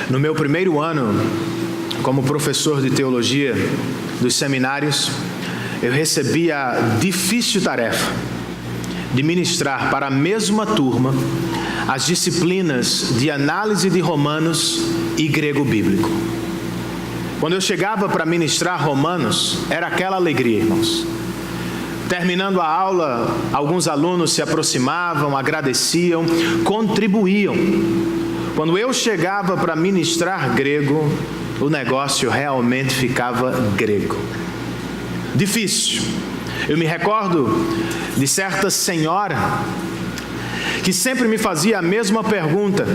No meu primeiro ano como professor de teologia dos seminários, eu recebi a difícil tarefa de ministrar para a mesma turma as disciplinas de análise de Romanos e grego bíblico. Quando eu chegava para ministrar Romanos, era aquela alegria, irmãos. Terminando a aula, alguns alunos se aproximavam, agradeciam, contribuíam. Quando eu chegava para ministrar grego, o negócio realmente ficava grego. Difícil. Eu me recordo de certa senhora que sempre me fazia a mesma pergunta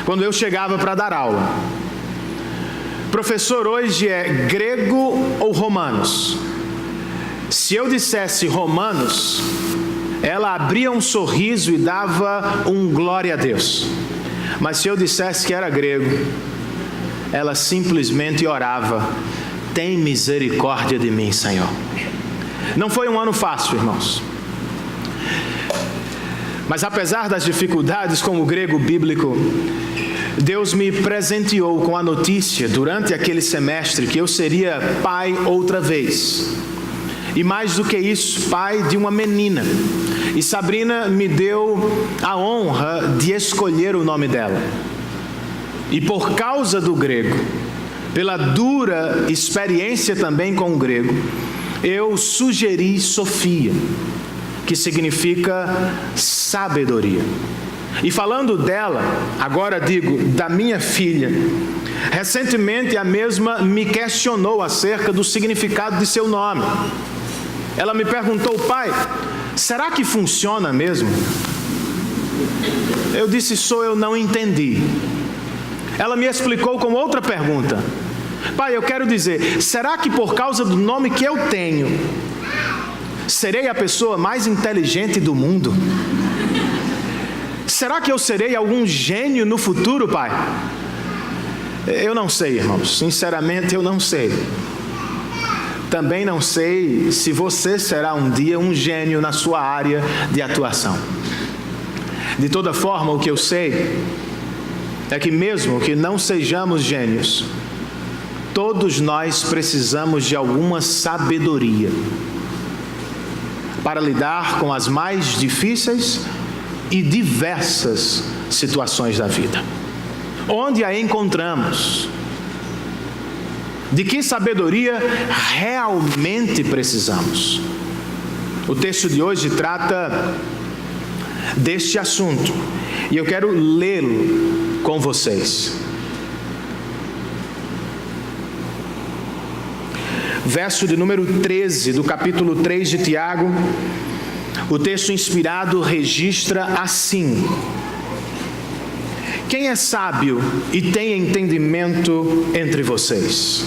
quando eu chegava para dar aula. Professor, hoje é grego ou Romanos? Se eu dissesse Romanos, ela abria um sorriso e dava um glória a Deus. Mas se eu dissesse que era grego, ela simplesmente orava: tem misericórdia de mim, Senhor. Não foi um ano fácil, irmãos. Mas apesar das dificuldades com o grego bíblico, Deus me presenteou com a notícia durante aquele semestre que eu seria pai outra vez. E mais do que isso, pai de uma menina. E Sabrina me deu a honra de escolher o nome dela. E por causa do grego, pela dura experiência também com o grego, eu sugeri Sofia, que significa sabedoria. E falando dela, agora digo da minha filha, recentemente a mesma me questionou acerca do significado de seu nome. Ela me perguntou: pai, será que funciona mesmo? Eu disse: eu não entendi. Ela me explicou com outra pergunta: pai, eu quero dizer, será que por causa do nome que eu tenho, serei a pessoa mais inteligente do mundo? Será que eu serei algum gênio no futuro, pai? Eu não sei, irmãos. Sinceramente, eu não sei. Também não sei se você será um dia um gênio na sua área de atuação. De toda forma, o que eu sei é que mesmo que não sejamos gênios, todos nós precisamos de alguma sabedoria para lidar com as mais difíceis e diversas situações da vida. Onde a encontramos? De que sabedoria realmente precisamos? O texto de hoje trata deste assunto e eu quero lê-lo com vocês. Verso de número 13 do capítulo 3 de Tiago. O texto inspirado registra assim: quem é sábio e tem entendimento entre vocês?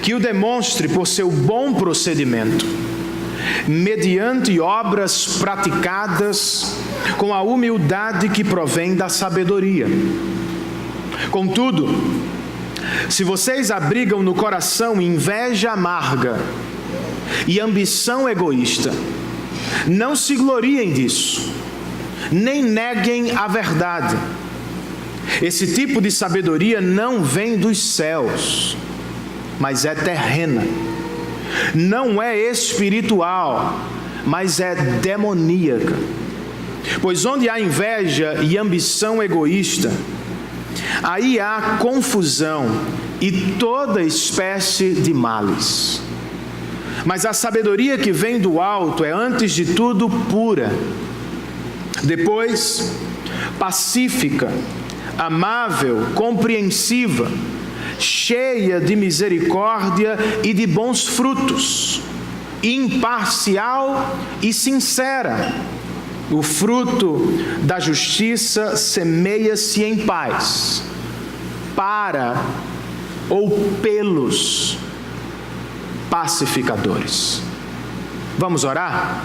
Que o demonstre por seu bom procedimento, mediante obras praticadas com a humildade que provém da sabedoria. Contudo, se vocês abrigam no coração inveja amarga e ambição egoísta, não se gloriem disso, nem neguem a verdade. Esse tipo de sabedoria não vem dos céus, mas é terrena. Não é espiritual, mas é demoníaca. Pois onde há inveja e ambição egoísta, aí há confusão e toda espécie de males. Mas a sabedoria que vem do alto é, antes de tudo, pura, depois pacífica, amável, compreensiva, cheia de misericórdia e de bons frutos, imparcial e sincera. O fruto da justiça semeia-se em paz, para ou pelos pacificadores. Vamos orar?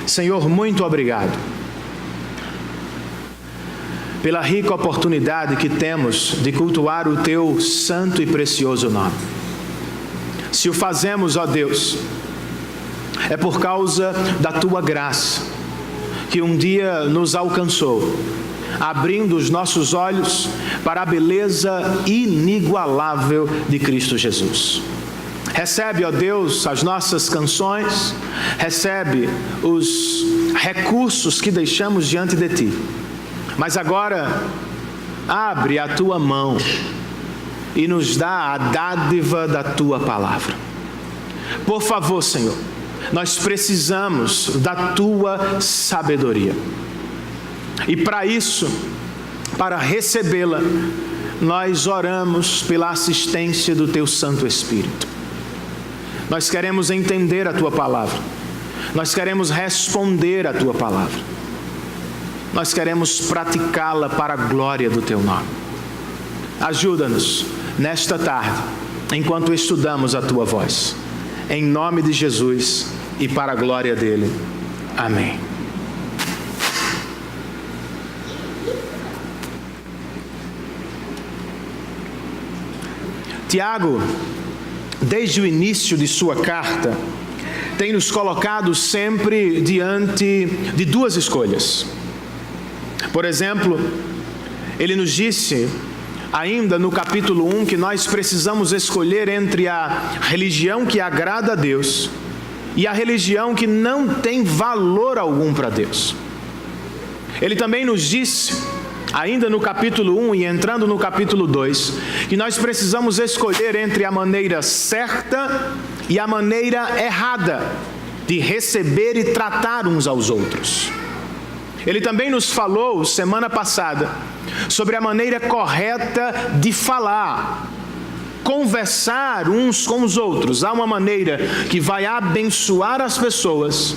Senhor, muito obrigado pela rica oportunidade que temos de cultuar o Teu santo e precioso nome. Se o fazemos, ó Deus, é por causa da Tua graça, que um dia nos alcançou, abrindo os nossos olhos para a beleza inigualável de Cristo Jesus. Recebe, ó Deus, as nossas canções, recebe os recursos que deixamos diante de Ti. Mas agora, abre a Tua mão e nos dá a dádiva da Tua palavra. Por favor, Senhor, nós precisamos da Tua sabedoria. E para isso, para recebê-la, nós oramos pela assistência do Teu Santo Espírito. Nós queremos entender a Tua palavra. Nós queremos responder a Tua palavra. Nós queremos praticá-la para a glória do Teu nome. Ajuda-nos nesta tarde, enquanto estudamos a Tua voz. Em nome de Jesus e para a glória dEle. Amém. Tiago, desde o início de sua carta, tem nos colocado sempre diante de duas escolhas. Por exemplo, ele nos disse, ainda no capítulo 1, que nós precisamos escolher entre a religião que agrada a Deus e a religião que não tem valor algum para Deus. Ele também nos disse, ainda no capítulo 1 e entrando no capítulo 2, que nós precisamos escolher entre a maneira certa e a maneira errada de receber e tratar uns aos outros. Ele também nos falou, semana passada, sobre a maneira correta de falar, conversar uns com os outros. Há uma maneira que vai abençoar as pessoas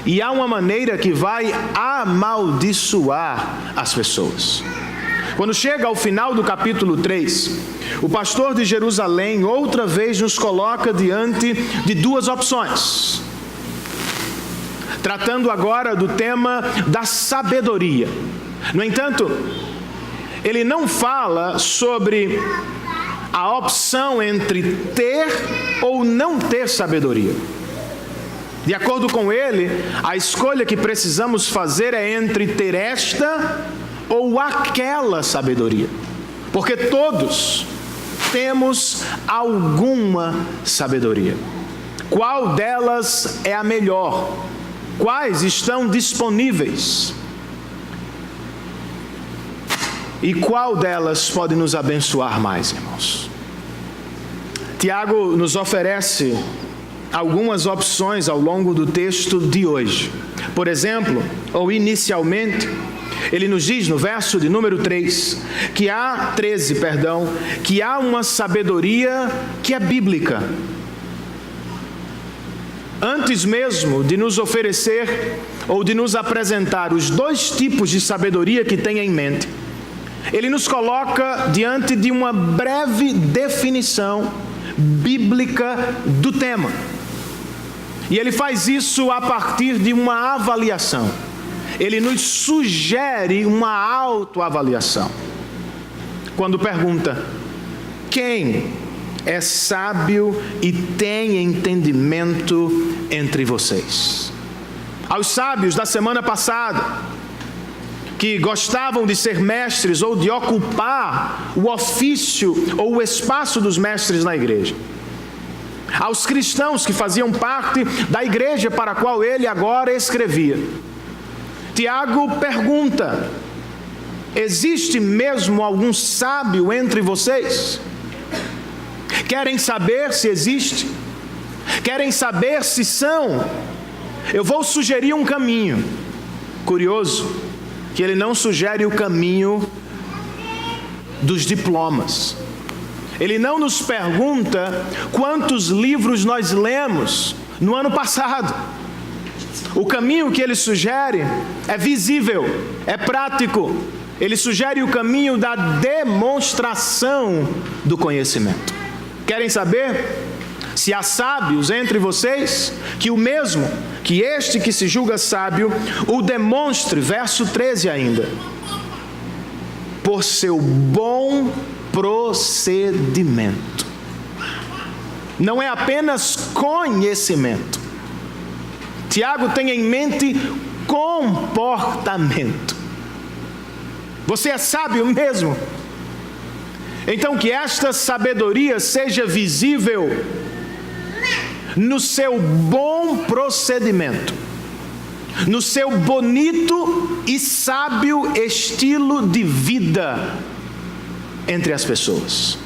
e há uma maneira que vai amaldiçoar as pessoas. Quando chega ao final do capítulo 3, o pastor de Jerusalém outra vez nos coloca diante de duas opções, tratando agora do tema da sabedoria. No entanto, ele não fala sobre a opção entre ter ou não ter sabedoria. De acordo com ele, a escolha que precisamos fazer é entre ter esta ou aquela sabedoria. Porque todos temos alguma sabedoria. Qual delas é a melhor? Quais estão disponíveis? E qual delas pode nos abençoar mais, irmãos? Tiago nos oferece algumas opções ao longo do texto de hoje. Por exemplo, ou inicialmente, ele nos diz no verso de número 13, que há uma sabedoria que é bíblica. Antes mesmo de nos oferecer ou de nos apresentar os dois tipos de sabedoria que tem em mente, ele nos coloca diante de uma breve definição bíblica do tema. E ele faz isso a partir de uma avaliação. Ele nos sugere uma autoavaliação. Quando pergunta: quem é sábio e tem entendimento entre vocês? Aos sábios da semana passada, que gostavam de ser mestres ou de ocupar o ofício ou o espaço dos mestres na igreja. Aos cristãos que faziam parte da igreja para a qual ele agora escrevia, Tiago pergunta: existe mesmo algum sábio entre vocês? Querem saber se existe? Querem saber se são? Eu vou sugerir um caminho. Curioso que ele não sugere o caminho dos diplomas. Ele não nos pergunta quantos livros nós lemos no ano passado. O caminho que ele sugere é visível, é prático. Ele sugere o caminho da demonstração do conhecimento. Querem saber se há sábios entre vocês? Que o mesmo, que este que se julga sábio, o demonstre, verso 13 ainda, por seu bom procedimento. Não é apenas conhecimento. Tiago tem em mente comportamento. Você é sábio mesmo? Então que esta sabedoria seja visível no seu bom procedimento, no seu bonito e sábio estilo de vida entre as pessoas.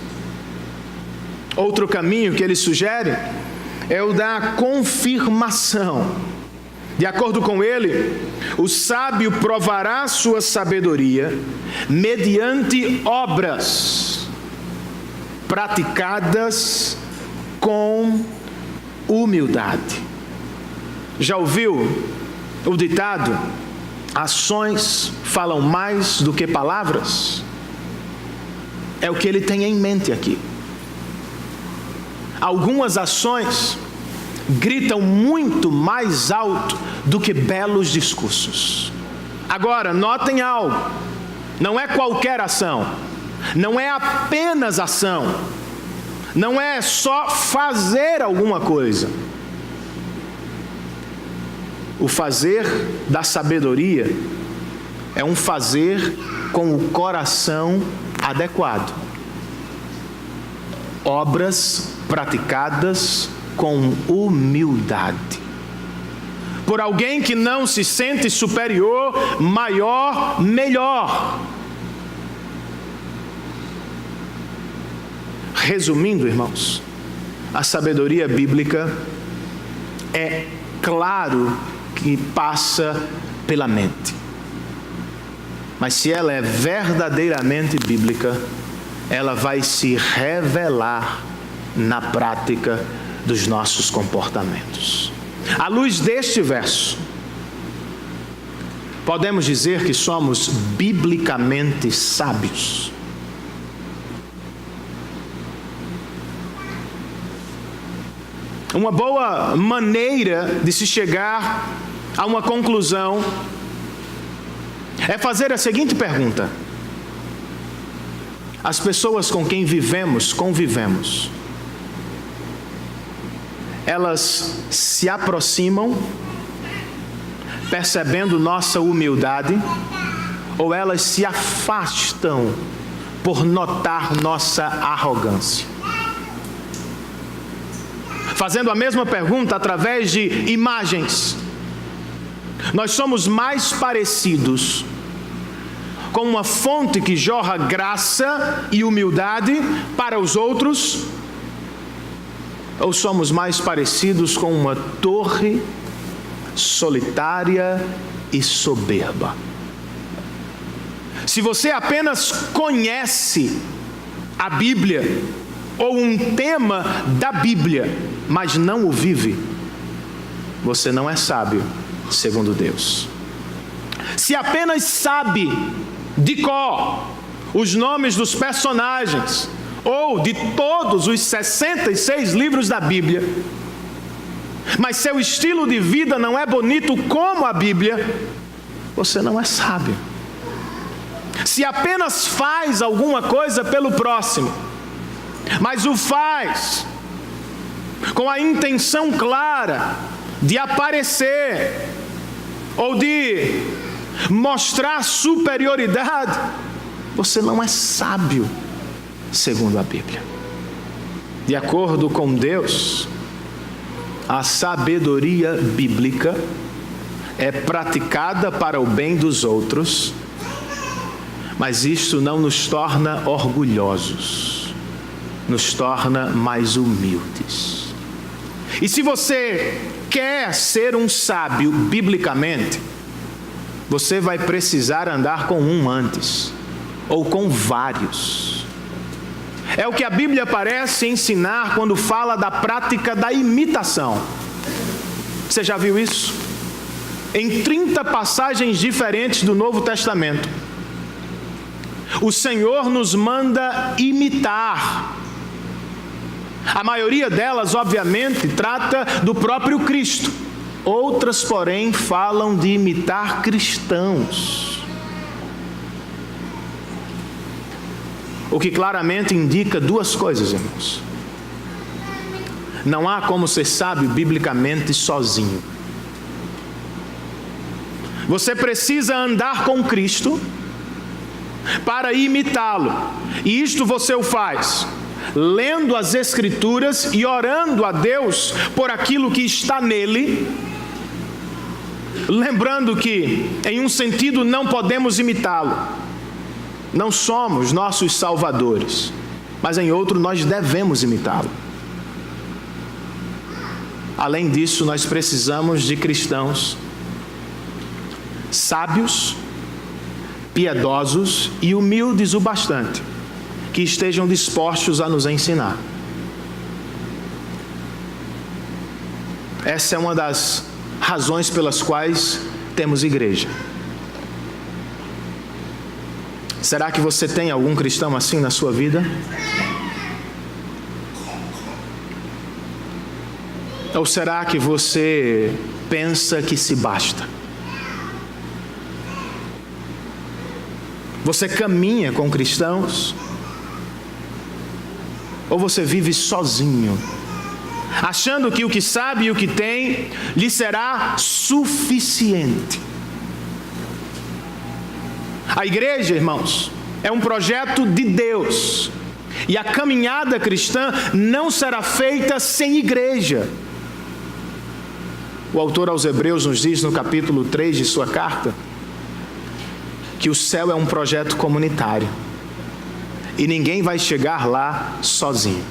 Outro caminho que ele sugere é o da confirmação. De acordo com ele, o sábio provará sua sabedoria mediante obras praticadas com humildade. Já ouviu o ditado: ações falam mais do que palavras? É o que ele tem em mente aqui. Algumas ações gritam muito mais alto do que belos discursos. Agora, notem algo: não é qualquer ação, não é apenas ação, não é só fazer alguma coisa. O fazer da sabedoria é um fazer com o coração adequado. Obras praticadas com humildade. Por alguém que não se sente superior, maior, melhor. Resumindo, irmãos, a sabedoria bíblica é claro que passa pela mente. Mas se ela é verdadeiramente bíblica, ela vai se revelar na prática dos nossos comportamentos. À luz deste verso, podemos dizer que somos biblicamente sábios. Uma boa maneira de se chegar a uma conclusão é fazer a seguinte pergunta: as pessoas com quem convivemos, elas se aproximam percebendo nossa humildade, ou elas se afastam por notar nossa arrogância? Fazendo a mesma pergunta através de imagens, nós somos mais parecidos com uma fonte que jorra graça e humildade para os outros, ou somos mais parecidos com uma torre solitária e soberba? Se você apenas conhece a Bíblia ou um tema da Bíblia, mas não o vive, você não é sábio segundo Deus. Se apenas sabe de cor os nomes dos personagens ou de todos os 66 livros da Bíblia, mas seu estilo de vida não é bonito como a Bíblia, você não é sábio. Se apenas faz alguma coisa pelo próximo, mas o faz com a intenção clara de aparecer ou de mostrar superioridade, você não é sábio segundo a Bíblia. De acordo com Deus, a sabedoria bíblica é praticada para o bem dos outros, mas isto não nos torna orgulhosos, nos torna mais humildes. E se você quer ser um sábio biblicamente, você vai precisar andar com um antes, ou com vários. É o que a Bíblia parece ensinar quando fala da prática da imitação. Você já viu isso? Em 30 passagens diferentes do Novo Testamento, o Senhor nos manda imitar. A maioria delas, obviamente, trata do próprio Cristo. Outras, porém, falam de imitar cristãos. O que claramente indica duas coisas, irmãos. Não há como ser sábio biblicamente sozinho. Você precisa andar com Cristo para imitá-lo. E isto você o faz lendo as Escrituras e orando a Deus por aquilo que está nele, lembrando que, em um sentido, não podemos imitá-lo. Não somos nossos salvadores, mas em outro nós devemos imitá-lo. Além disso, nós precisamos de cristãos sábios, piedosos e humildes o bastante, que estejam dispostos a nos ensinar. Essa é uma das razões pelas quais temos igreja. Será que você tem algum cristão assim na sua vida? Ou será que você pensa que se basta? Você caminha com cristãos? Ou você vive sozinho, achando que o que sabe e o que tem lhe será suficiente? A igreja, irmãos, é um projeto de Deus, e a caminhada cristã não será feita sem igreja. O autor aos Hebreus nos diz no capítulo 3 de sua carta que o céu é um projeto comunitário e ninguém vai chegar lá sozinho.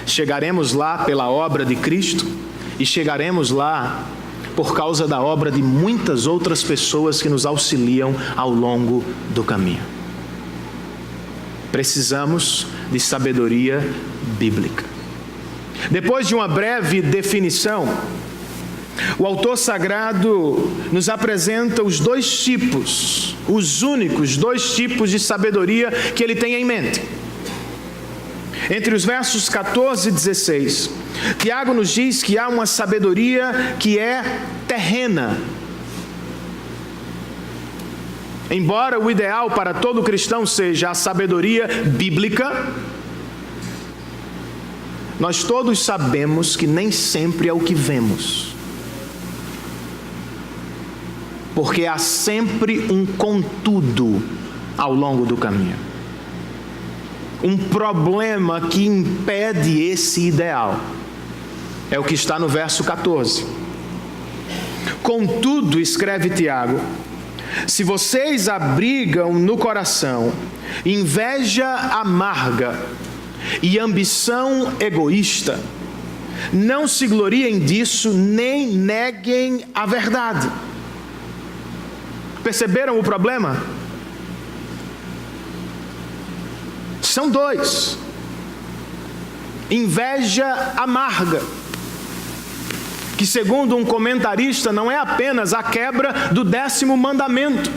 Chegaremos lá pela obra de Cristo e chegaremos lá por causa da obra de muitas outras pessoas que nos auxiliam ao longo do caminho. Precisamos de sabedoria bíblica. Depois de uma breve definição, o autor sagrado nos apresenta os dois tipos, os únicos dois tipos de sabedoria que ele tem em mente. Entre os versos 14 e 16, Tiago nos diz que há uma sabedoria que é terrena. Embora o ideal para todo cristão seja a sabedoria bíblica, nós todos sabemos que nem sempre é o que vemos. Porque há sempre um contudo ao longo do caminho. Um problema que impede esse ideal. É o que está no verso 14. Contudo, escreve Tiago, se vocês abrigam no coração inveja amarga e ambição egoísta, não se gloriem disso, nem neguem a verdade. Perceberam o problema? São dois. Inveja amarga, que segundo um comentarista não é apenas a quebra do 10º mandamento.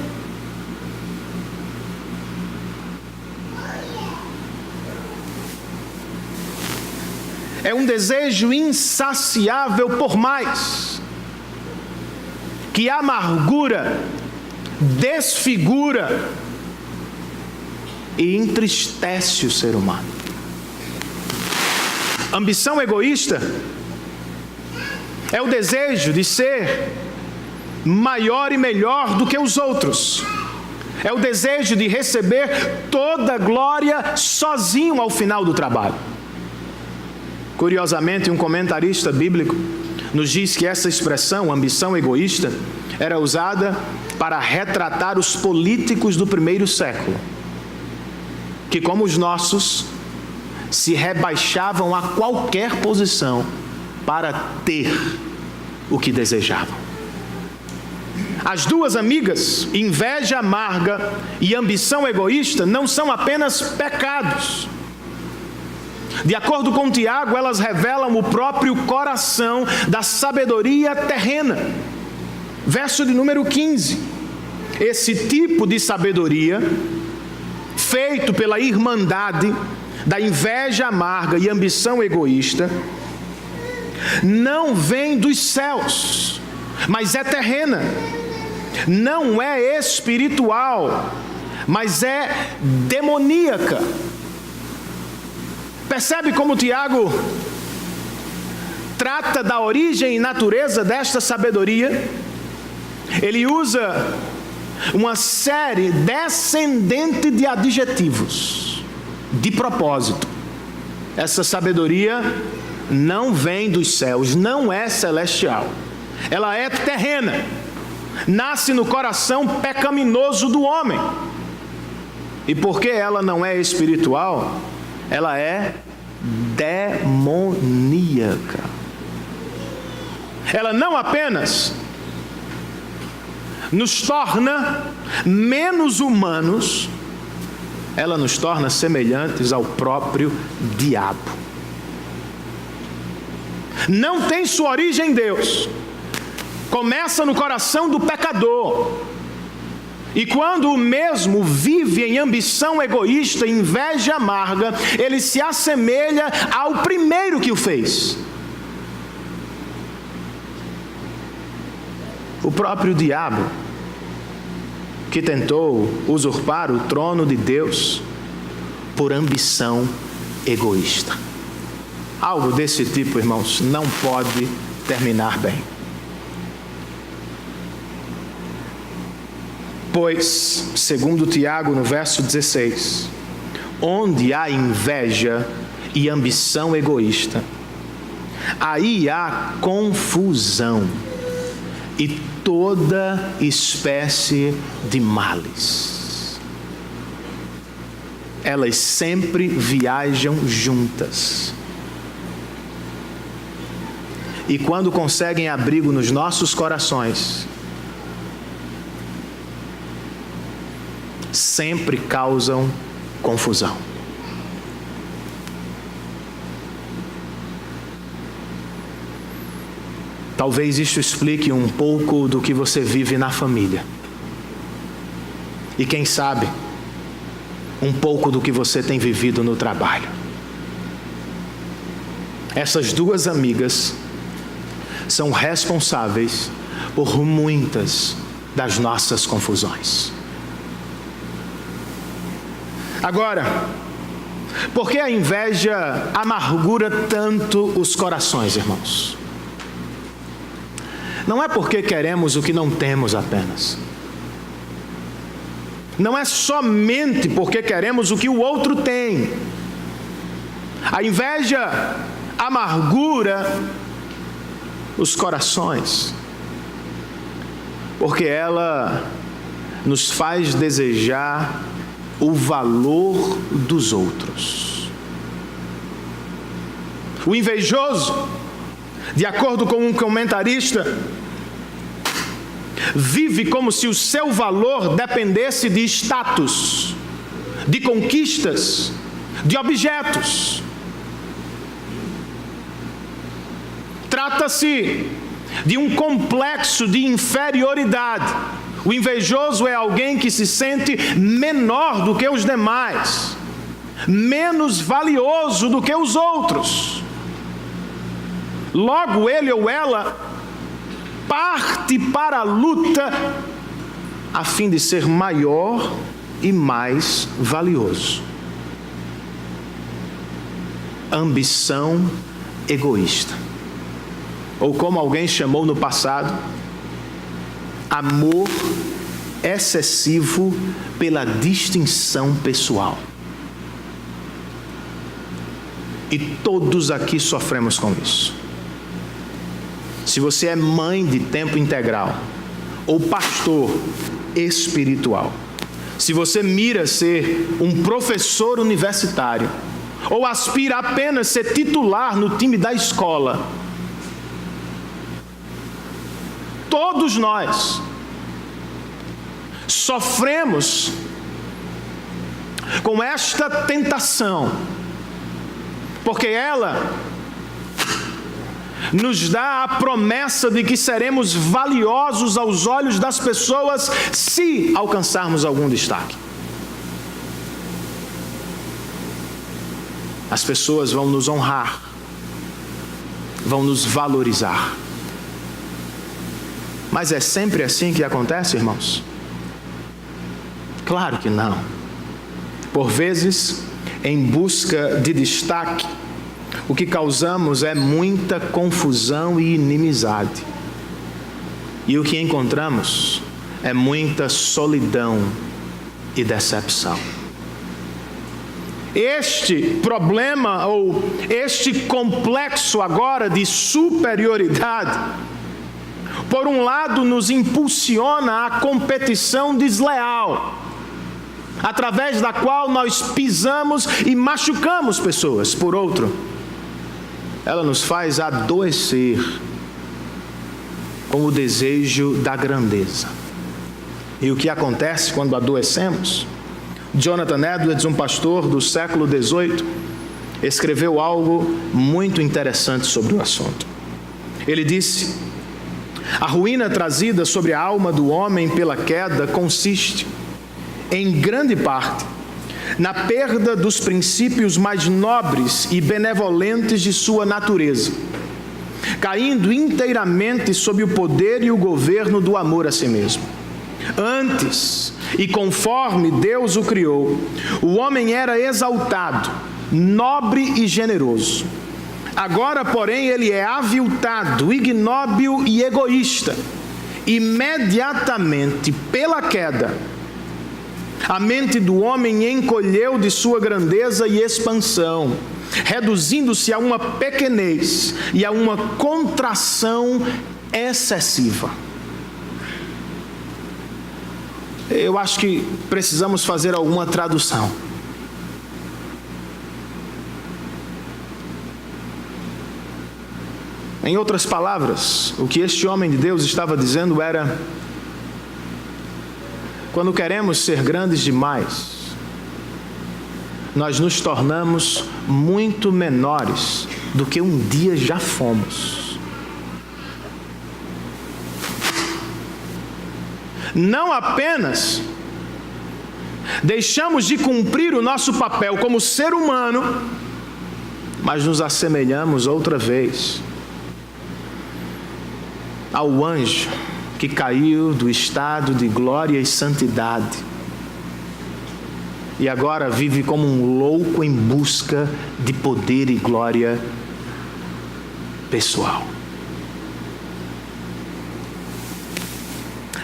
É um desejo insaciável por mais, que a amargura desfigura e entristece o ser humano. Ambição egoísta é o desejo de ser maior e melhor do que os outros. É o desejo de receber toda a glória sozinho ao final do trabalho. Curiosamente, um comentarista bíblico nos diz que essa expressão, ambição egoísta, era usada para retratar os políticos do primeiro século, que, como os nossos, se rebaixavam a qualquer posição para ter o que desejavam. As duas amigas, inveja amarga e ambição egoísta, não são apenas pecados. De acordo com Tiago, elas revelam o próprio coração da sabedoria terrena. Verso de número 15. Esse tipo de sabedoria, feito pela irmandade da inveja amarga e ambição egoísta, não vem dos céus, mas é terrena. Não é espiritual, mas é demoníaca. Percebe como Tiago trata da origem e natureza desta sabedoria? Ele usa uma série descendente de adjetivos, de propósito. Essa sabedoria não vem dos céus, não é celestial. Ela é terrena, nasce no coração pecaminoso do homem. E porque ela não é espiritual, ela é demoníaca. Ela não apenas nos torna menos humanos, ela nos torna semelhantes ao próprio diabo. Não tem sua origem em Deus. Começa no coração do pecador. E quando o mesmo vive em ambição egoísta e inveja amarga, ele se assemelha ao primeiro que o fez. O próprio diabo, que tentou usurpar o trono de Deus por ambição egoísta. Algo desse tipo, irmãos, não pode terminar bem. Pois, segundo Tiago, no verso 16, onde há inveja e ambição egoísta, aí há confusão e toda espécie de males. Elas sempre viajam juntas. E quando conseguem abrigo nos nossos corações, sempre causam confusão. Talvez isso explique um pouco do que você vive na família. E quem sabe, um pouco do que você tem vivido no trabalho. Essas duas amigas são responsáveis por muitas das nossas confusões. Agora, por que a inveja amargura tanto os corações, irmãos? Não é porque queremos o que não temos apenas. Não é somente porque queremos o que o outro tem. A inveja amargura os corações, porque ela nos faz desejar o valor dos outros. O invejoso, de acordo com um comentarista, vive como se o seu valor dependesse de status, de conquistas, de objetos. Trata-se de um complexo de inferioridade. O invejoso é alguém que se sente menor do que os demais, menos valioso do que os outros. Logo, ele ou ela parte para a luta a fim de ser maior e mais valioso. Ambição egoísta. Ou como alguém chamou no passado, amor excessivo pela distinção pessoal. E todos aqui sofremos com isso. Se você é mãe de tempo integral ou pastor espiritual, se você mira ser um professor universitário ou aspira apenas ser titular no time da escola, todos nós sofremos com esta tentação, porque ela nos dá a promessa de que seremos valiosos aos olhos das pessoas se alcançarmos algum destaque. As pessoas vão nos honrar, vão nos valorizar. Mas é sempre assim que acontece, irmãos? Claro que não. Por vezes, em busca de destaque, o que causamos é muita confusão e inimizade. E o que encontramos é muita solidão e decepção. Este problema, ou este complexo agora de superioridade, por um lado nos impulsiona à competição desleal, através da qual nós pisamos e machucamos pessoas. Por outro, ela nos faz adoecer com o desejo da grandeza. E o que acontece quando adoecemos? Jonathan Edwards, um pastor do século XVIII, escreveu algo muito interessante sobre o assunto. Ele disse: a ruína trazida sobre a alma do homem pela queda consiste, em grande parte, na perda dos princípios mais nobres e benevolentes de sua natureza, caindo inteiramente sob o poder e o governo do amor a si mesmo. Antes, e conforme Deus o criou, o homem era exaltado, nobre e generoso. Agora, porém, ele é aviltado, ignóbil e egoísta. Imediatamente, pela queda, a mente do homem encolheu de sua grandeza e expansão, reduzindo-se a uma pequenez e a uma contração excessiva. Eu acho que precisamos fazer alguma tradução. Em outras palavras, o que este homem de Deus estava dizendo era: quando queremos ser grandes demais, nós nos tornamos muito menores do que um dia já fomos. Não apenas deixamos de cumprir o nosso papel como ser humano, mas nos assemelhamos outra vez ao anjo que caiu do estado de glória e santidade e agora vive como um louco em busca de poder e glória pessoal.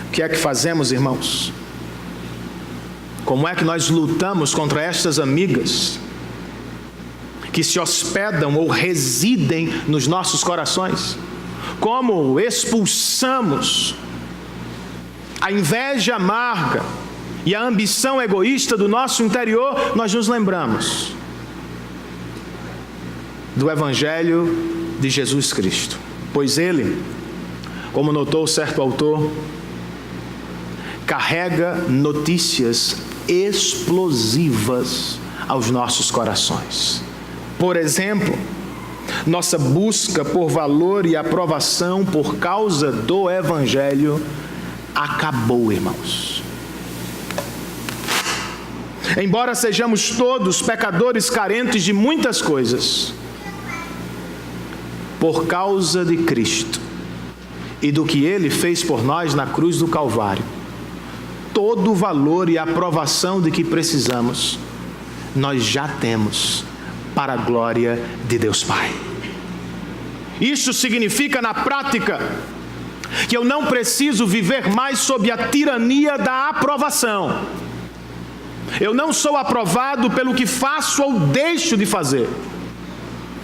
O que é que fazemos, irmãos? Como é que nós lutamos contra estas amigas que se hospedam ou residem nos nossos corações? Como expulsamos a inveja amarga e a ambição egoísta do nosso interior? Nós nos lembramos do Evangelho de Jesus Cristo, pois ele, como notou certo autor, carrega notícias explosivas aos nossos corações. Por exemplo, nossa busca por valor e aprovação por causa do Evangelho acabou, irmãos. Embora sejamos todos pecadores carentes de muitas coisas, por causa de Cristo e do que Ele fez por nós na cruz do Calvário, todo o valor e aprovação de que precisamos, nós já temos para a glória de Deus Pai. Isso significa, na prática, que eu não preciso viver mais sob a tirania da aprovação. Eu não sou aprovado pelo que faço ou deixo de fazer.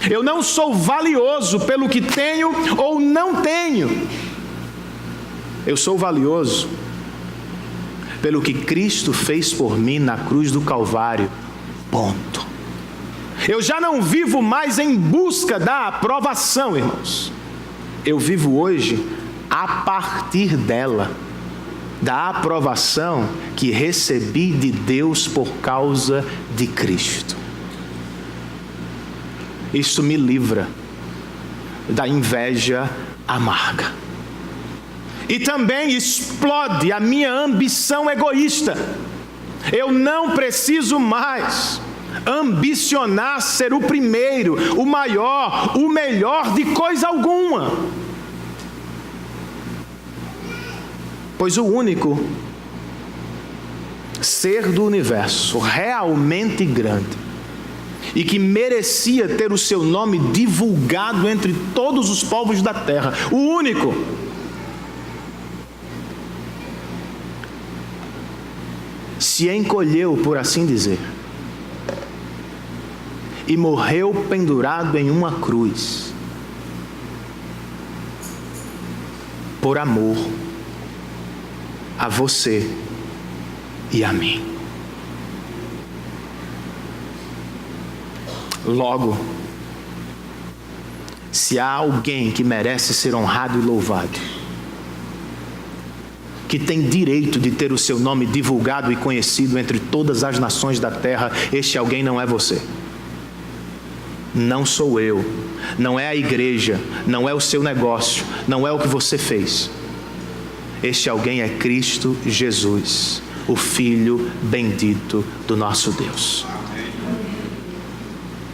Eu não sou valioso pelo que tenho ou não tenho. Eu sou valioso pelo que Cristo fez por mim na cruz do Calvário. Ponto. Eu já não vivo mais em busca da aprovação, irmãos. Eu vivo hoje a partir dela, da aprovação que recebi de Deus por causa de Cristo. Isso me livra da inveja amarga. E também explode a minha ambição egoísta. Eu não preciso mais ambicionar ser o primeiro, o maior, o melhor de coisa alguma. Pois o único ser do universo realmente grande e que merecia ter o seu nome divulgado entre todos os povos da terra, o único, se encolheu, por assim dizer, e morreu pendurado em uma cruz, por amor a você e a mim. Logo, se há alguém que merece ser honrado e louvado, que tem direito de ter o seu nome divulgado e conhecido entre todas as nações da terra, este alguém não é você. Não sou eu, não é a igreja, não é o seu negócio, não é o que você fez. Este alguém é Cristo Jesus, o Filho bendito do nosso Deus.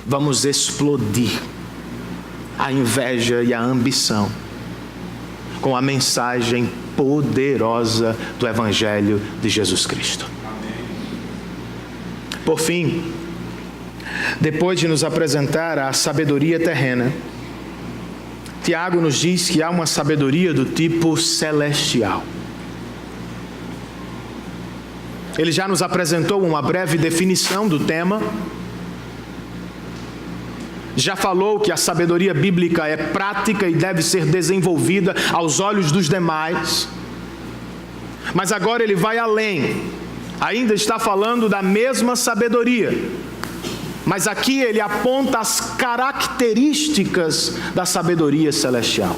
Vamos explodir a inveja e a ambição com a mensagem poderosa do Evangelho de Jesus Cristo. Por fim, depois de nos apresentar a sabedoria terrena, Tiago nos diz que há uma sabedoria do tipo celestial. Ele já nos apresentou uma breve definição do tema, já falou que a sabedoria bíblica é prática e deve ser desenvolvida aos olhos dos demais, mas agora ele vai além, ainda está falando da mesma sabedoria, mas aqui ele aponta as características da sabedoria celestial.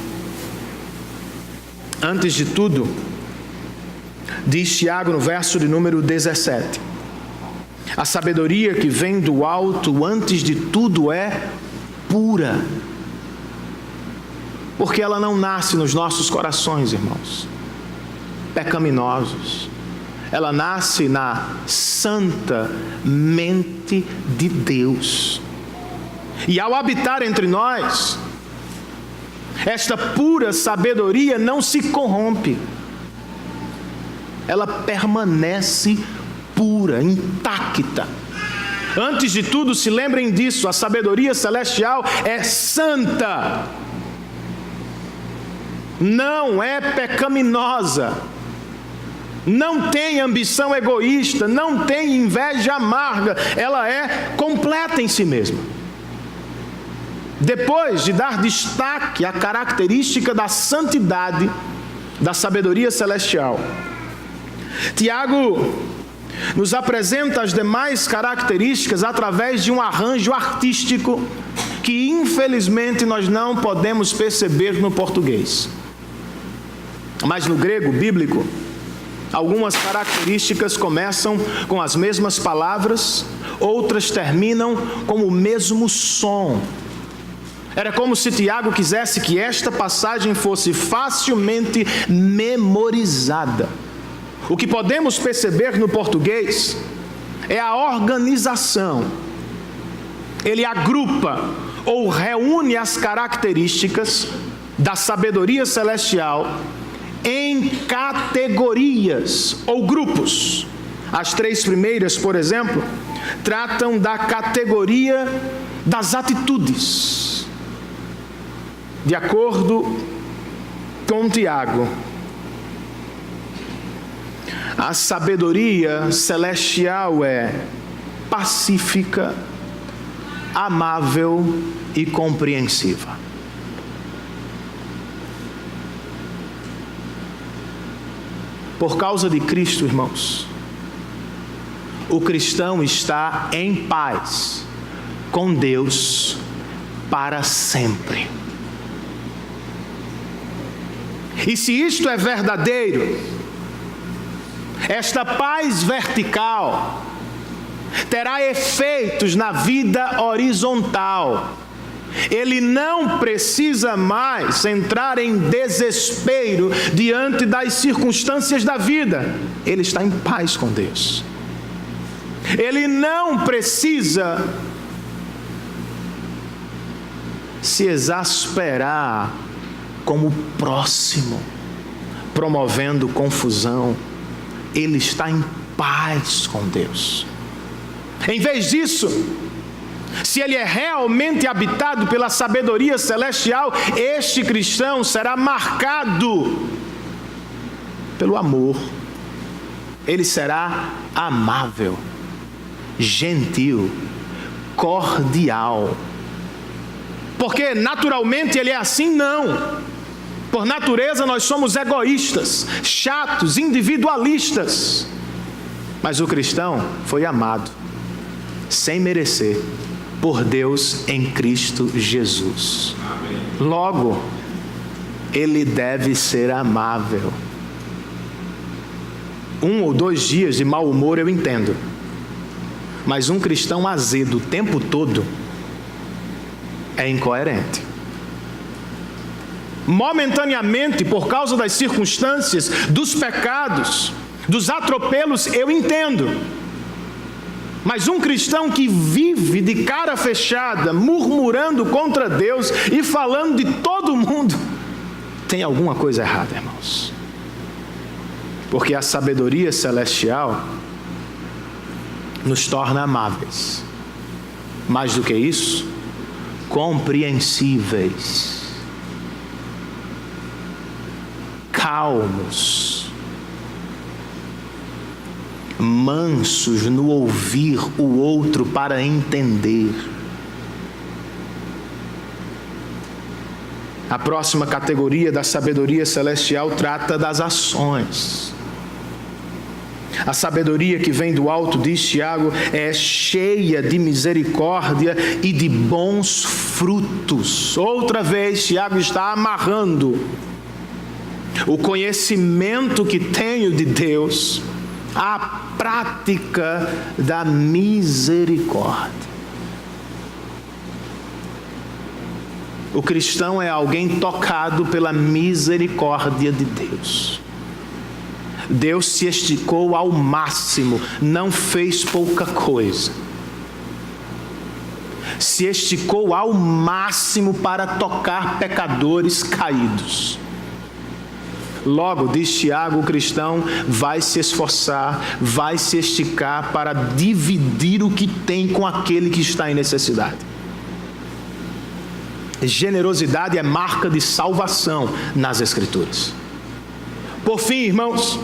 Antes de tudo, diz Tiago no verso de número 17, a sabedoria que vem do alto, antes de tudo, é pura, porque ela não nasce nos nossos corações, irmãos, pecaminosos. Ela nasce na santa mente de Deus. E ao habitar entre nós, esta pura sabedoria não se corrompe. Ela permanece pura, intacta. Antes de tudo, se lembrem disso, a sabedoria celestial é santa. Não é pecaminosa. Não tem ambição egoísta, não tem inveja amarga, ela é completa em si mesma. Depois de dar destaque à característica da santidade, da sabedoria celestial, Tiago nos apresenta as demais características através de um arranjo artístico que infelizmente nós não podemos perceber no português. Mas no grego bíblico, algumas características começam com as mesmas palavras, outras terminam com o mesmo som. Era como se Tiago quisesse que esta passagem fosse facilmente memorizada. O que podemos perceber no português é a organização. Ele agrupa ou reúne as características da sabedoria celestial em categorias ou grupos. As três primeiras, por exemplo, tratam da categoria das atitudes. De acordo com Tiago, a sabedoria celestial é pacífica, amável e compreensiva. Por causa de Cristo, irmãos, o cristão está em paz com Deus para sempre. E se isto é verdadeiro, esta paz vertical terá efeitos na vida horizontal. Ele não precisa mais entrar em desespero diante das circunstâncias da vida. Ele está em paz com Deus. Ele não precisa se exasperar com o próximo, promovendo confusão. Ele está em paz com Deus. Em vez disso, se ele é realmente habitado pela sabedoria celestial, este cristão será marcado pelo amor, ele será amável, gentil, cordial. Porque naturalmente ele é assim? Não. Por natureza nós somos egoístas, chatos, individualistas. Mas o cristão foi amado, sem merecer, por Deus em Cristo Jesus. Amém. Logo, ele deve ser amável. 1 ou 2 dias de mau humor eu entendo. Mas um cristão azedo o tempo todo é incoerente. Momentaneamente, por causa das circunstâncias, dos pecados, dos atropelos, eu entendo. Mas um cristão que vive de cara fechada, murmurando contra Deus e falando de todo mundo, tem alguma coisa errada, irmãos. Porque a sabedoria celestial nos torna amáveis. Mais do que isso, compreensíveis, calmos, mansos no ouvir o outro para entender. A próxima categoria da sabedoria celestial trata das ações. A sabedoria que vem do alto, diz Tiago, é cheia de misericórdia e de bons frutos. Outra vez, Tiago está amarrando o conhecimento que tenho de Deus à prática da misericórdia. O cristão é alguém tocado pela misericórdia de Deus. Deus se esticou ao máximo, não fez pouca coisa. Se esticou ao máximo para tocar pecadores caídos. Logo, diz Tiago, o cristão vai se esforçar, vai se esticar para dividir o que tem com aquele que está em necessidade. Generosidade é marca de salvação nas Escrituras. Por fim, irmãos,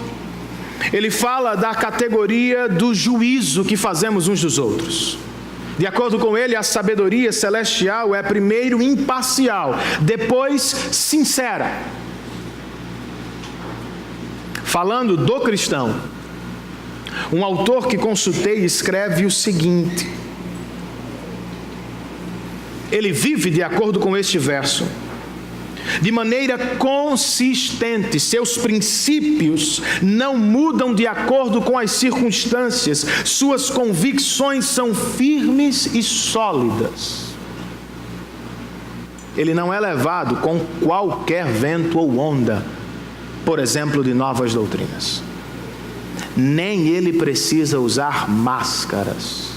ele fala da categoria do juízo que fazemos uns dos outros. De acordo com ele, a sabedoria celestial é primeiro imparcial, depois sincera. Falando do cristão, um autor que consultei escreve o seguinte: ele vive de acordo com este verso, de maneira consistente. Seus princípios não mudam de acordo com as circunstâncias. Suas convicções são firmes e sólidas. Ele não é levado com qualquer vento ou onda, por exemplo, de novas doutrinas. Nem ele precisa usar máscaras.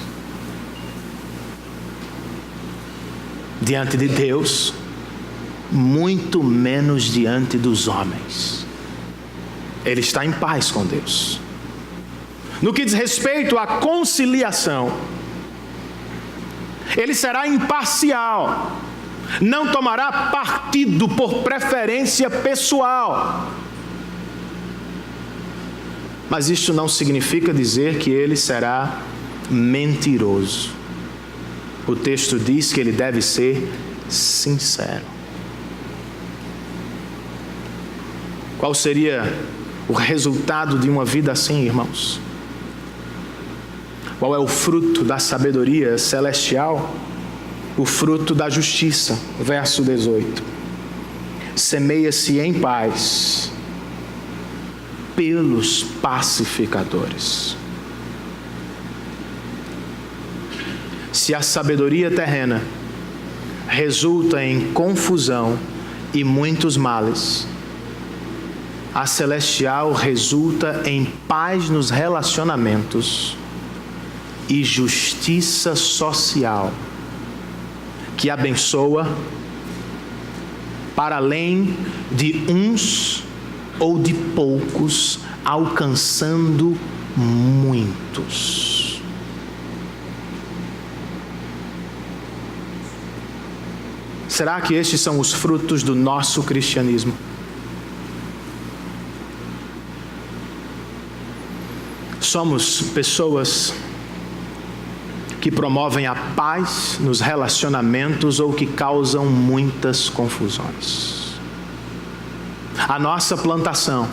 Diante de Deus, muito menos diante dos homens. Ele está em paz com Deus. No que diz respeito à conciliação, ele será imparcial, não tomará partido por preferência pessoal. Mas isto não significa dizer que ele será mentiroso. O texto diz que ele deve ser sincero. Qual seria o resultado de uma vida assim, irmãos? Qual é o fruto da sabedoria celestial? O fruto da justiça, verso 18. Semeia-se em paz pelos pacificadores. Se a sabedoria terrena resulta em confusão e muitos males, a celestial resulta em paz nos relacionamentos e justiça social, que abençoa para além de uns ou de poucos, alcançando muitos. Será que estes são os frutos do nosso cristianismo? somos pessoas que promovem a paz nos relacionamentos ou que causam muitas confusões. A nossa plantação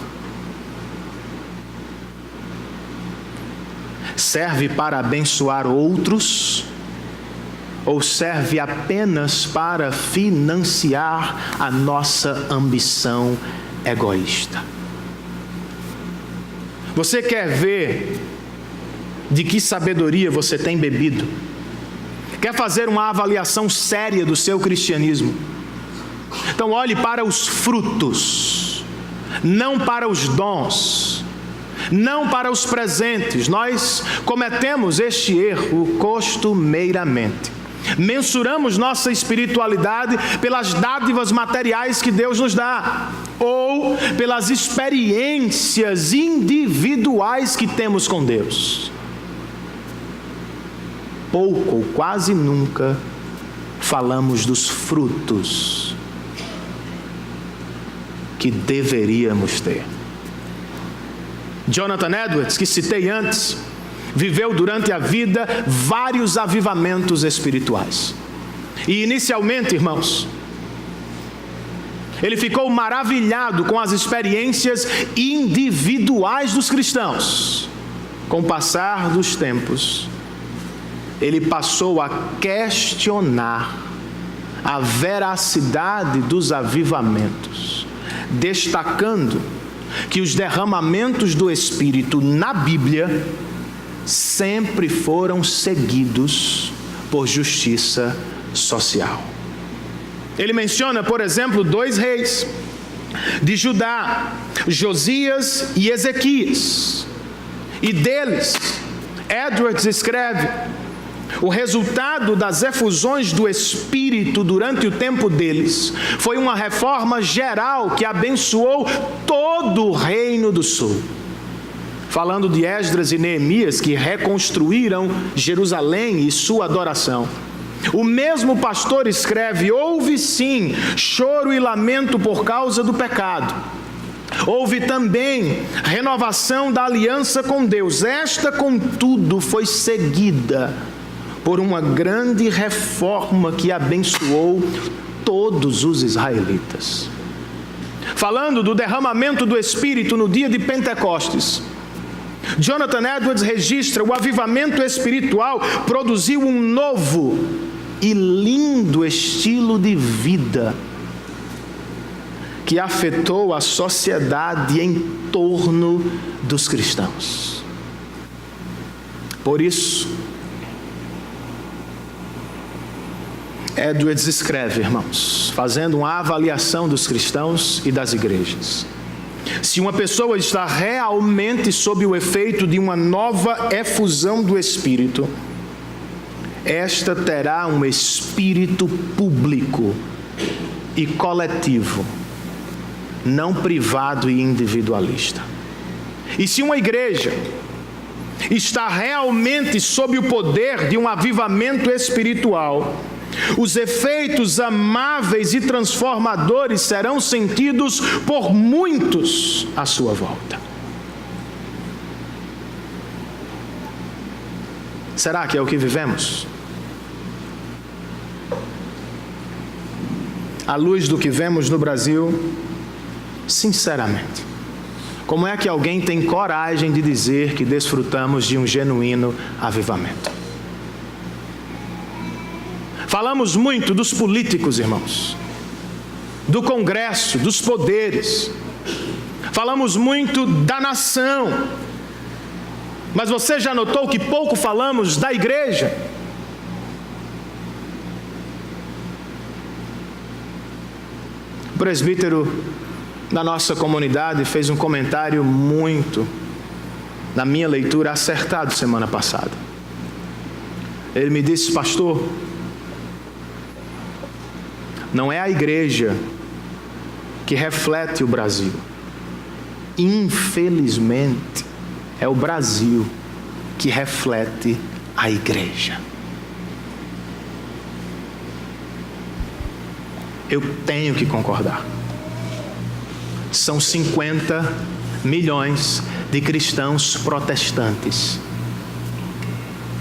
serve para abençoar outros ou serve apenas para financiar a nossa ambição egoísta? Você quer ver de que sabedoria você tem bebido? Quer fazer uma avaliação séria do seu cristianismo? Então olhe para os frutos, não para os dons, não para os presentes. Nós cometemos este erro costumeiramente. Mensuramos nossa espiritualidade pelas dádivas materiais que Deus nos dá, ou pelas experiências individuais que temos com Deus. Pouco ou quase nunca falamos dos frutos que deveríamos ter. Jonathan Edwards, que citei antes, viveu durante a vida vários avivamentos espirituais. E inicialmente, irmãos, ele ficou maravilhado com as experiências individuais dos cristãos. Com o passar dos tempos, ele passou a questionar a veracidade dos avivamentos, destacando que os derramamentos do Espírito na Bíblia sempre foram seguidos por justiça social. Ele menciona, por exemplo, 2 reis de Judá, Josias e Ezequias. E deles, Edwards escreve: o resultado das efusões do Espírito durante o tempo deles foi uma reforma geral que abençoou todo o reino do sul. Falando de Esdras e Neemias, que reconstruíram Jerusalém e sua adoração. O mesmo pastor escreve: houve sim choro e lamento por causa do pecado. Houve também renovação da aliança com Deus. Esta, contudo, foi seguida por uma grande reforma que abençoou todos os israelitas. Falando do derramamento do Espírito no dia de Pentecostes, Jonathan Edwards registra: o avivamento espiritual produziu um novo e lindo estilo de vida que afetou a sociedade em torno dos cristãos. Por isso, Edwards escreve, irmãos, fazendo uma avaliação dos cristãos e das igrejas: se uma pessoa está realmente sob o efeito de uma nova efusão do Espírito, esta terá um espírito público e coletivo, não privado e individualista. E se uma igreja está realmente sob o poder de um avivamento espiritual, os efeitos amáveis e transformadores serão sentidos por muitos à sua volta. Será que é o que vivemos? À luz do que vemos no Brasil, sinceramente, como é que alguém tem coragem de dizer que desfrutamos de um genuíno avivamento? Falamos muito dos políticos, irmãos, do Congresso, dos poderes. Falamos muito da nação. Mas você já notou que pouco falamos da igreja? O presbítero da nossa comunidade fez um comentário muito, na minha leitura, acertado semana passada. Ele me disse: pastor, não é a igreja que reflete o Brasil. Infelizmente, é o Brasil que reflete a igreja. Eu tenho que concordar. São 50 milhões de cristãos protestantes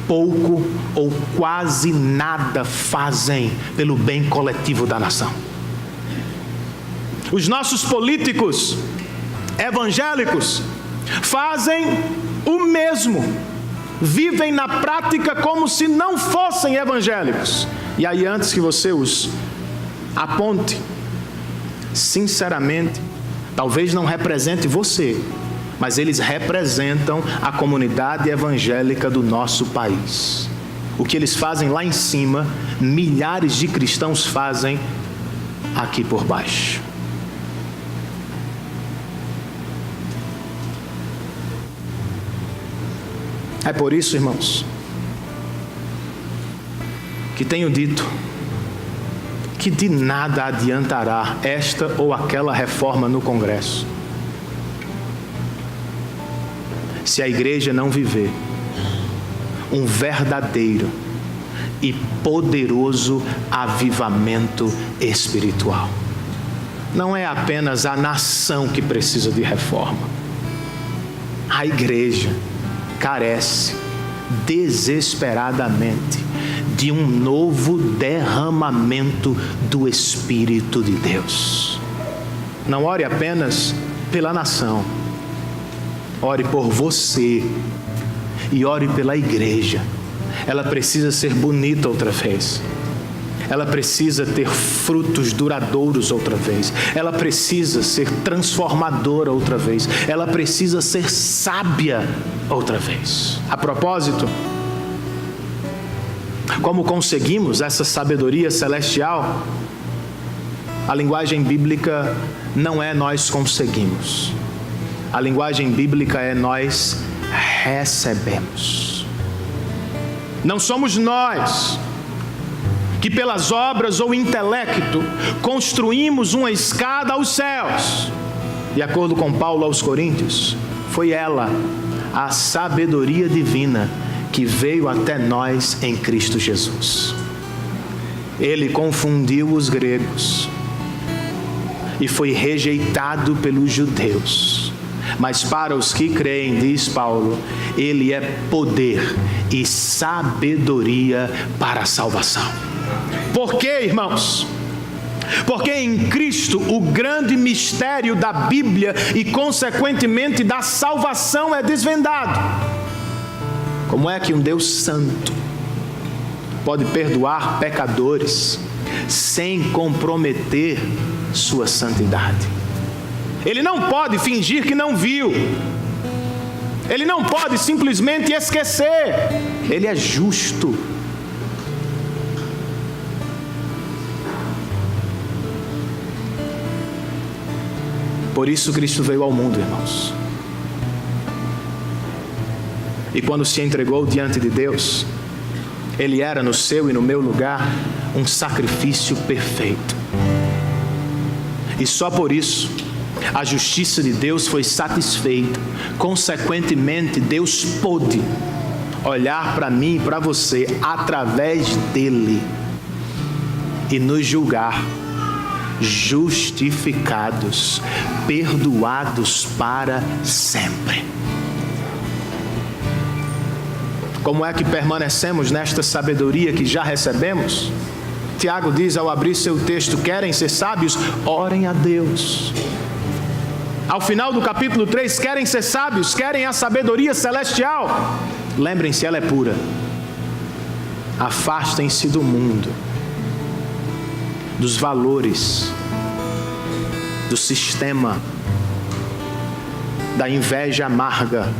pouco ou quase nada fazem pelo bem coletivo da nação. Os nossos políticos evangélicos fazem o mesmo, vivem na prática como se não fossem evangélicos. E aí, antes que você os aponte, sinceramente, talvez não represente você, mas eles representam a comunidade evangélica do nosso país. O que eles fazem lá em cima, milhares de cristãos fazem aqui por baixo. É por isso, irmãos, que tenho dito que de nada adiantará esta ou aquela reforma no Congresso, se a igreja não viver um verdadeiro e poderoso avivamento espiritual. Não é apenas a nação que precisa de reforma. A igreja carece desesperadamente de um novo derramamento do Espírito de Deus. Não ore apenas pela nação. Ore por você e ore pela igreja. Ela precisa ser bonita outra vez. Ela precisa ter frutos duradouros outra vez. Ela precisa ser transformadora outra vez. Ela precisa ser sábia outra vez. A propósito, como conseguimos essa sabedoria celestial? A linguagem bíblica não é nós conseguimos. A linguagem bíblica é nós recebemos. Não somos nós que pelas obras ou intelecto construímos uma escada aos céus. De acordo com Paulo aos Coríntios, foi ela, a sabedoria divina, que veio até nós em Cristo Jesus. Ele confundiu os gregos e foi rejeitado pelos judeus. Mas para os que creem, diz Paulo, ele é poder e sabedoria para a salvação. Por quê, irmãos? Porque em Cristo o grande mistério da Bíblia e consequentemente da salvação é desvendado. Como é que um Deus santo pode perdoar pecadores sem comprometer sua santidade? Ele não pode fingir que não viu. Ele não pode simplesmente esquecer. Ele é justo. Por isso Cristo veio ao mundo, irmãos. E quando se entregou diante de Deus, Ele era no seu e no meu lugar um sacrifício perfeito. E só por isso a justiça de Deus foi satisfeita. Consequentemente, Deus pôde olhar para mim e para você através dele e nos julgar justificados, perdoados para sempre. Como é que permanecemos nesta sabedoria que já recebemos? Tiago diz ao abrir seu texto: querem ser sábios? Orem a Deus. Ao final do capítulo 3, querem ser sábios? Querem a sabedoria celestial? Lembrem-se, ela é pura. Afastem-se do mundo, dos valores, do sistema, da inveja amarga,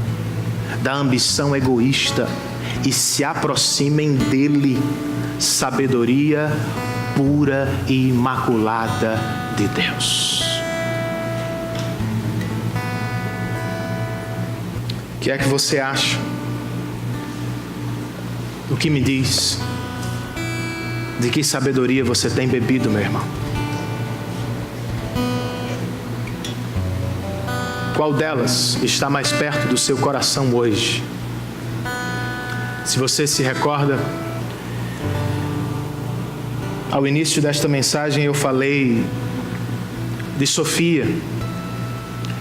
da ambição egoísta, e se aproximem dele, sabedoria pura e imaculada de Deus. O que é que você acha? O que me diz? De que sabedoria você tem bebido, meu irmão? Qual delas está mais perto do seu coração hoje? Se você se recorda, ao início desta mensagem eu falei de Sofia,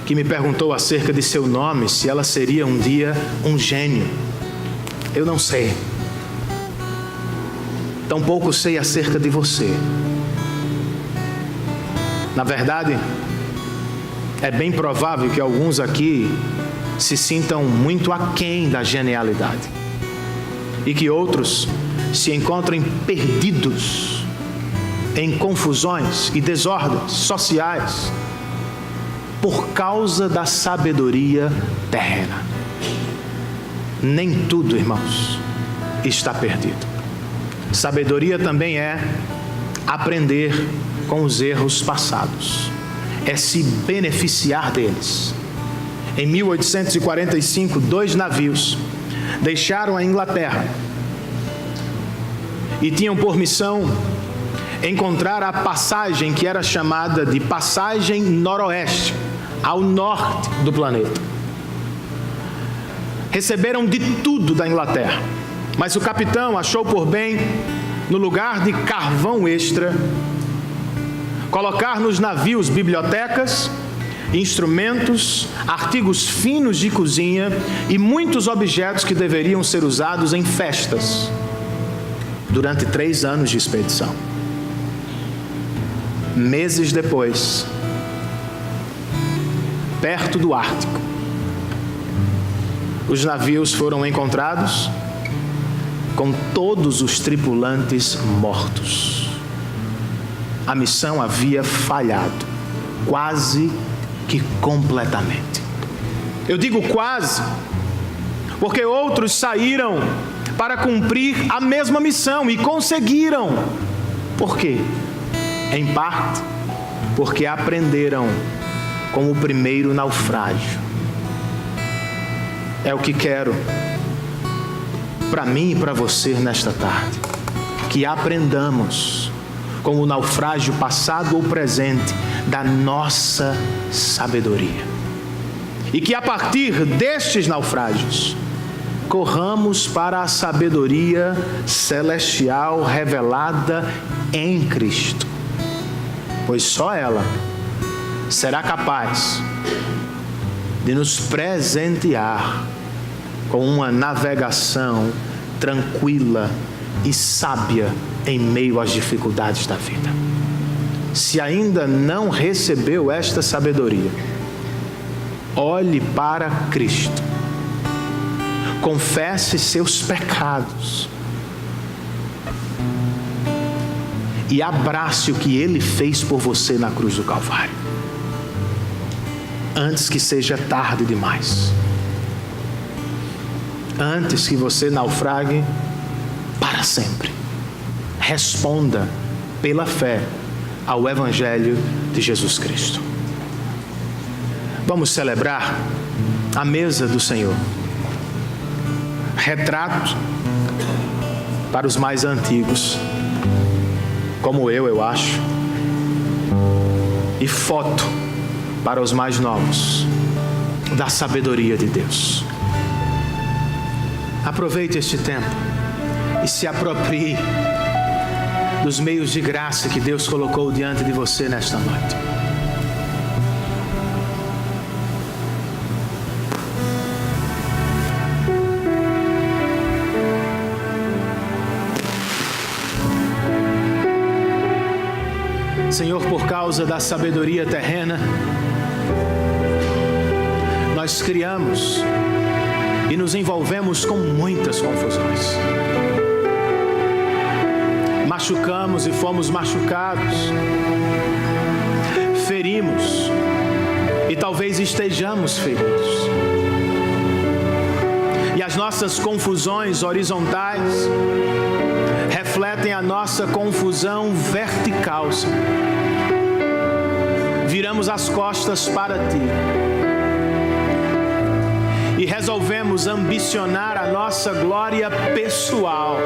que me perguntou acerca de seu nome, se ela seria um dia um gênio. Eu não sei. Tampouco sei acerca de você. Na verdade, é bem provável que alguns aqui se sintam muito aquém da genialidade e que outros se encontrem perdidos em confusões e desordens sociais por causa da sabedoria terrena. Nem tudo, irmãos, está perdido. Sabedoria também é aprender com os erros passados, é se beneficiar deles. Em 1845, 2 navios deixaram a Inglaterra e tinham por missão encontrar a passagem que era chamada de passagem noroeste, ao norte do planeta. Receberam de tudo da Inglaterra, mas o capitão achou por bem, no lugar de carvão extra, colocar nos navios bibliotecas, instrumentos, artigos finos de cozinha e muitos objetos que deveriam ser usados em festas durante 3 anos de expedição. Meses depois, perto do Ártico, os navios foram encontrados com todos os tripulantes mortos. A missão havia falhado, quase que completamente. Eu digo quase, porque outros saíram para cumprir a mesma missão e conseguiram. Por quê? Em parte, porque aprenderam com o primeiro naufrágio. É o que quero para mim e para você nesta tarde, que aprendamos com o naufrágio passado ou presente da nossa sabedoria, e que a partir destes naufrágios corramos para a sabedoria celestial revelada em Cristo, pois só ela será capaz de nos presentear com uma navegação tranquila e sábia em meio às dificuldades da vida. Se ainda não recebeu esta sabedoria, olhe para Cristo, confesse seus pecados e abrace o que Ele fez por você na cruz do Calvário, antes que seja tarde demais, antes que você naufrague para sempre. Responda pela fé ao Evangelho de Jesus Cristo. Vamos celebrar a mesa do Senhor. Retrato para os mais antigos, como eu acho, e foto para os mais novos, da sabedoria de Deus. Aproveite este tempo e se aproprie dos meios de graça que Deus colocou diante de você nesta noite. Senhor, por causa da sabedoria terrena, nós criamos e nos envolvemos com muitas confusões. Machucamos e fomos machucados, ferimos e talvez estejamos feridos. E as nossas confusões horizontais refletem a nossa confusão vertical, Senhor. Viramos as costas para Ti e resolvemos ambicionar a nossa glória pessoal.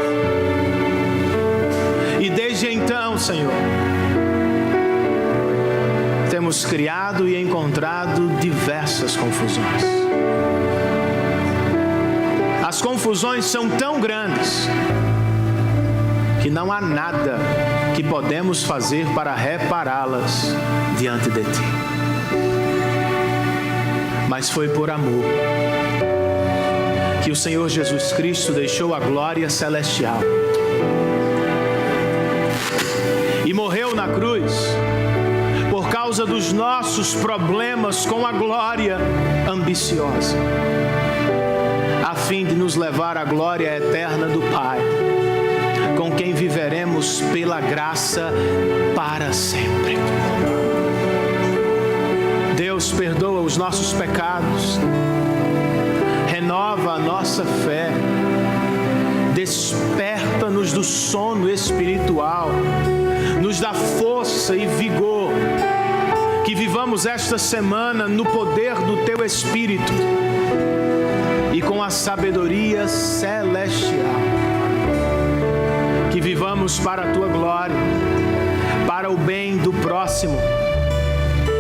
E desde então, Senhor, temos criado e encontrado diversas confusões. As confusões são tão grandes que não há nada que podemos fazer para repará-las diante de Ti. mas foi por amor que o Senhor Jesus Cristo deixou a glória celestial e morreu na cruz por causa dos nossos problemas com a glória ambiciosa, a fim de nos levar à glória eterna do Pai, com quem viveremos pela graça para sempre. Deus perdoa os nossos pecados, renova a nossa fé, desperta-nos do sono espiritual, nos dá força e vigor, que vivamos esta semana no poder do Teu Espírito e com a sabedoria celestial, que vivamos para a Tua glória, para o bem do próximo,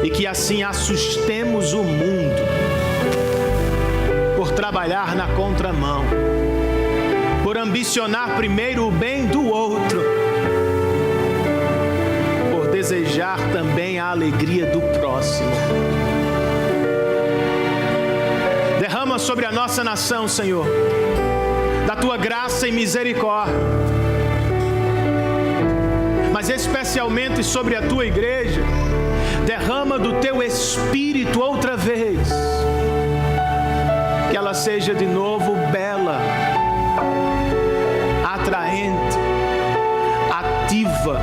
e que assim assustemos o mundo por trabalhar na contramão, por ambicionar primeiro o bem do outro, por desejar também a alegria do próximo. Derrama sobre a nossa nação, Senhor, da Tua graça e misericórdia, mas especialmente sobre a Tua igreja. Derrama do Teu Espírito outra vez, que ela seja de novo bela, atraente, ativa,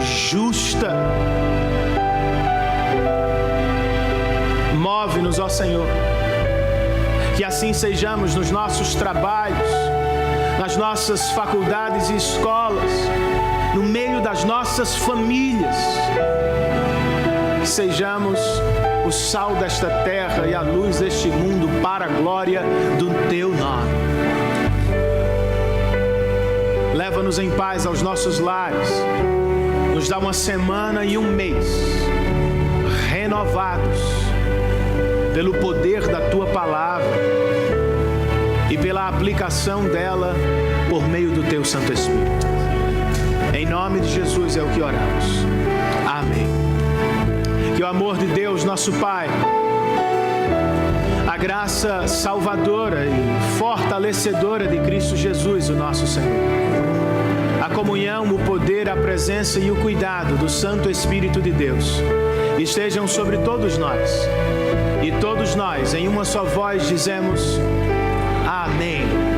justa. Move-nos, ó Senhor, que assim sejamos nos nossos trabalhos, nas nossas faculdades e escolas, no meio das nossas famílias. Que sejamos o sal desta terra e a luz deste mundo para a glória do Teu nome. Leva-nos em paz aos nossos lares. Nos dá uma semana e um mês renovados pelo poder da Tua palavra e pela aplicação dela por meio do Teu Santo Espírito. Em nome de Jesus é o que oramos. Amém. Que o amor de Deus, nosso Pai, a graça salvadora e fortalecedora de Cristo Jesus, o nosso Senhor, a comunhão, o poder, a presença e o cuidado do Santo Espírito de Deus estejam sobre todos nós. E todos nós, em uma só voz, dizemos: Amém.